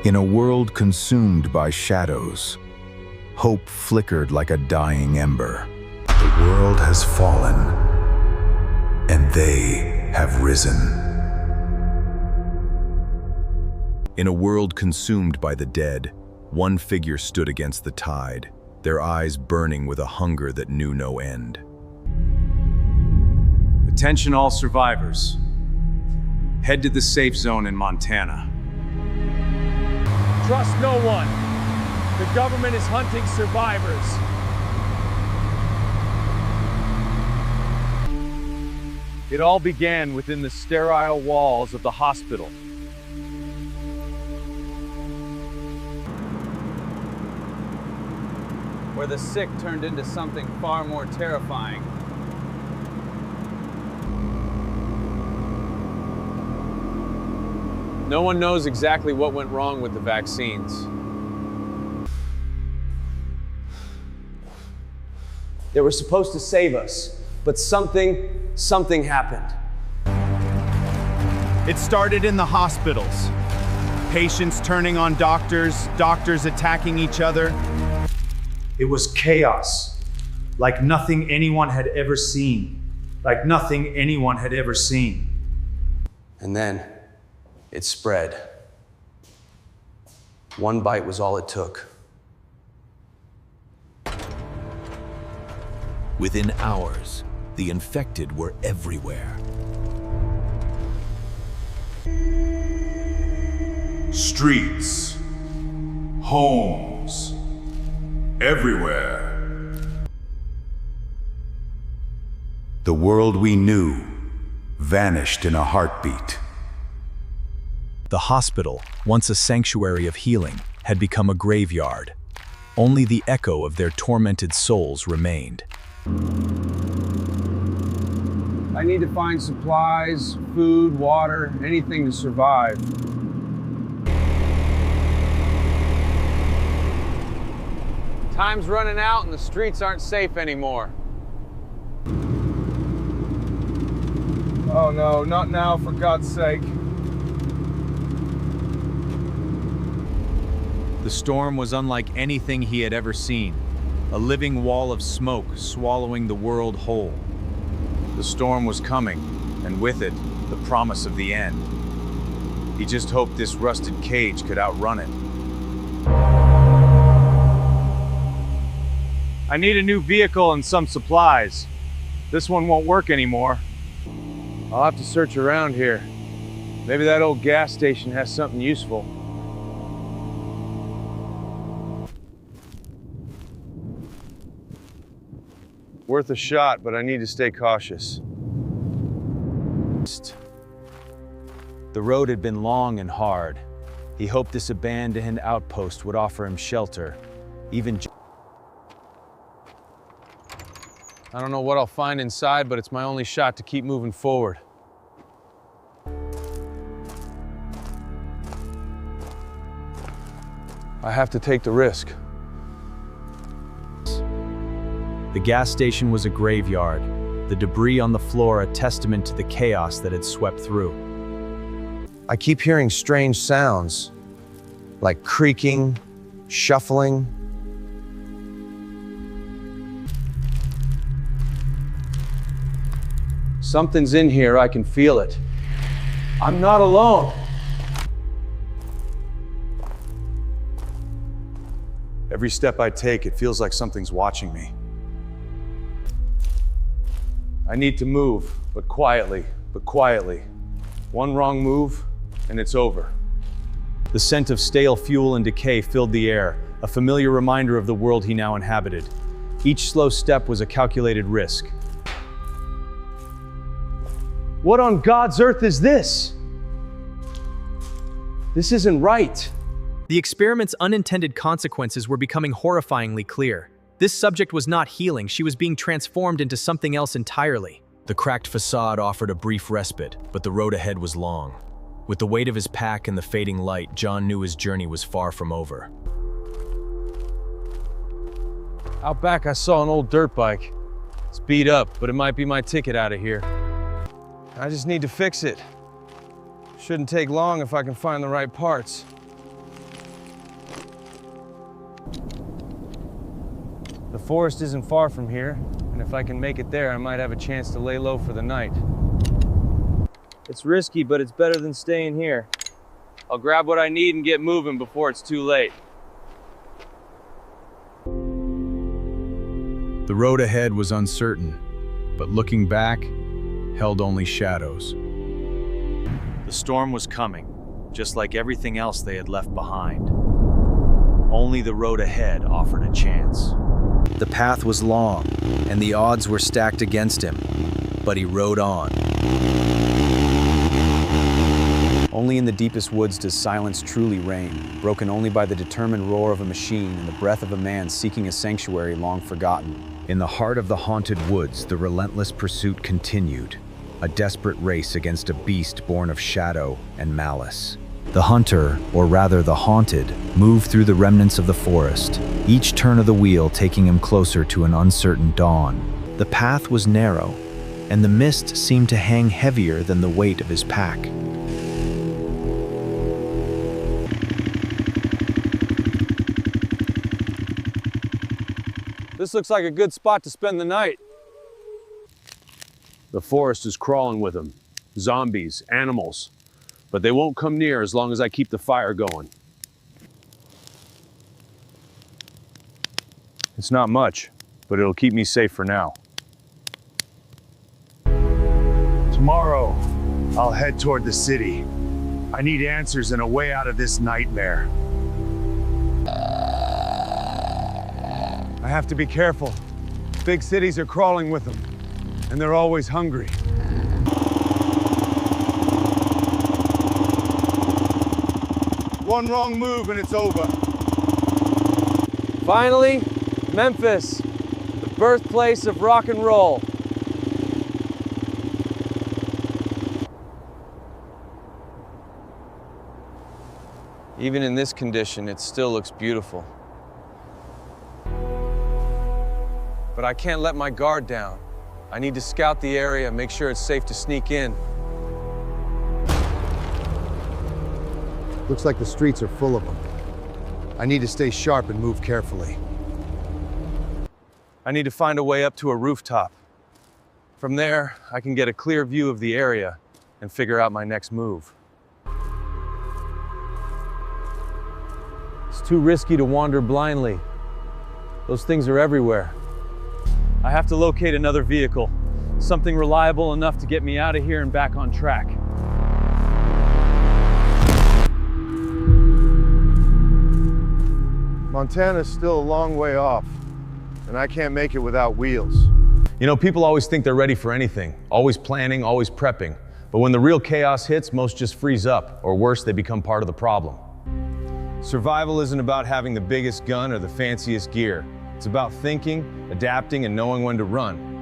In a world consumed by shadows, hope flickered like a dying ember. The world has fallen, and they have risen. In a world consumed by the dead, one figure stood against the tide, their eyes burning with a hunger that knew no end. Attention all survivors. Head to the safe zone in Montana. Trust no one. The government is hunting survivors. It all began within the sterile walls of the hospital. Where the sick turned into something far more terrifying. No one knows exactly what went wrong with the vaccines. They were supposed to save us, but something happened. It started in the hospitals. Patients turning on doctors, doctors attacking each other. It was chaos, like nothing anyone had ever seen. Like nothing anyone had ever seen. And then it spread. One bite was all it took. Within hours, the infected were everywhere. Streets, homes, everywhere. The world we knew vanished in a heartbeat. The hospital, once a sanctuary of healing, had become a graveyard. Only the echo of their tormented souls remained. I need to find supplies, food, water, anything to survive. Time's running out and the streets aren't safe anymore. Oh no, not now, for God's sake. The storm was unlike anything he had ever seen. A living wall of smoke swallowing the world whole. The storm was coming, and with it, the promise of the end. He just hoped this rusted cage could outrun it. I need a new vehicle and some supplies. This one won't work anymore. I'll have to search around here. Maybe that old gas station has something useful. Worth a shot, but I need to stay cautious. The road had been long and hard. He hoped this abandoned outpost would offer him shelter, even. I don't know what I'll find inside, but it's my only shot to keep moving forward. I have to take the risk. The gas station was a graveyard, the debris on the floor a testament to the chaos that had swept through. I keep hearing strange sounds, like creaking, shuffling. Something's in here, I can feel it. I'm not alone. Every step I take, it feels like something's watching me. I need to move, but quietly, One wrong move, and it's over. The scent of stale fuel and decay filled the air, a familiar reminder of the world he now inhabited. Each slow step was a calculated risk. What on God's earth is this? This isn't right. The experiment's unintended consequences were becoming horrifyingly clear. This subject was not healing, she was being transformed into something else entirely. The cracked facade offered a brief respite, but the road ahead was long. With the weight of his pack and the fading light, John knew his journey was far from over. Out back, I saw an old dirt bike. It's beat up, but it might be my ticket out of here. I just need to fix it. Shouldn't take long if I can find the right parts. forest isn't far from here, and if I can make it there, I might have a chance to lay low for the night. It's risky, but it's better than staying here. I'll grab what I need and get moving before it's too late. The road ahead was uncertain, but looking back, held only shadows. The storm was coming, just like everything else they had left behind. Only the road ahead offered a chance. The path was long, and the odds were stacked against him, but he rode on. Only in the deepest woods does silence truly reign, broken only by the determined roar of a machine and the breath of a man seeking a sanctuary long forgotten. In the heart of the haunted woods, the relentless pursuit continued, a desperate race against a beast born of shadow and malice. The hunter, or rather the haunted, moved through the remnants of the forest, each turn of the wheel taking him closer to an uncertain dawn. The path was narrow, and the mist seemed to hang heavier than the weight of his pack. This looks like a good spot to spend the night. The forest is crawling with them. Zombies, animals. But they won't come near as long as I keep the fire going. It's not much, but it'll keep me safe for now. Tomorrow, I'll head toward the city. I need answers and a way out of this nightmare. I have to be careful. Big cities are crawling with them, and they're always hungry. One wrong move and it's over. Finally, Memphis, the birthplace of rock and roll. Even in this condition, it still looks beautiful. But I can't let my guard down. I need to scout the area, make sure it's safe to sneak in. Looks like the streets are full of them. I need to stay sharp and move carefully. I need to find a way up to a rooftop. From there, I can get a clear view of the area and figure out my next move. It's too risky to wander blindly. Those things are everywhere. I have to locate another vehicle, something reliable enough to get me out of here and back on track. Montana's still a long way off, and I can't make it without wheels. You know, people always think they're ready for anything, always planning, always prepping. But when the real chaos hits, most just freeze up, or worse, they become part of the problem. Survival isn't about having the biggest gun or the fanciest gear. It's about thinking, adapting, and knowing when to run.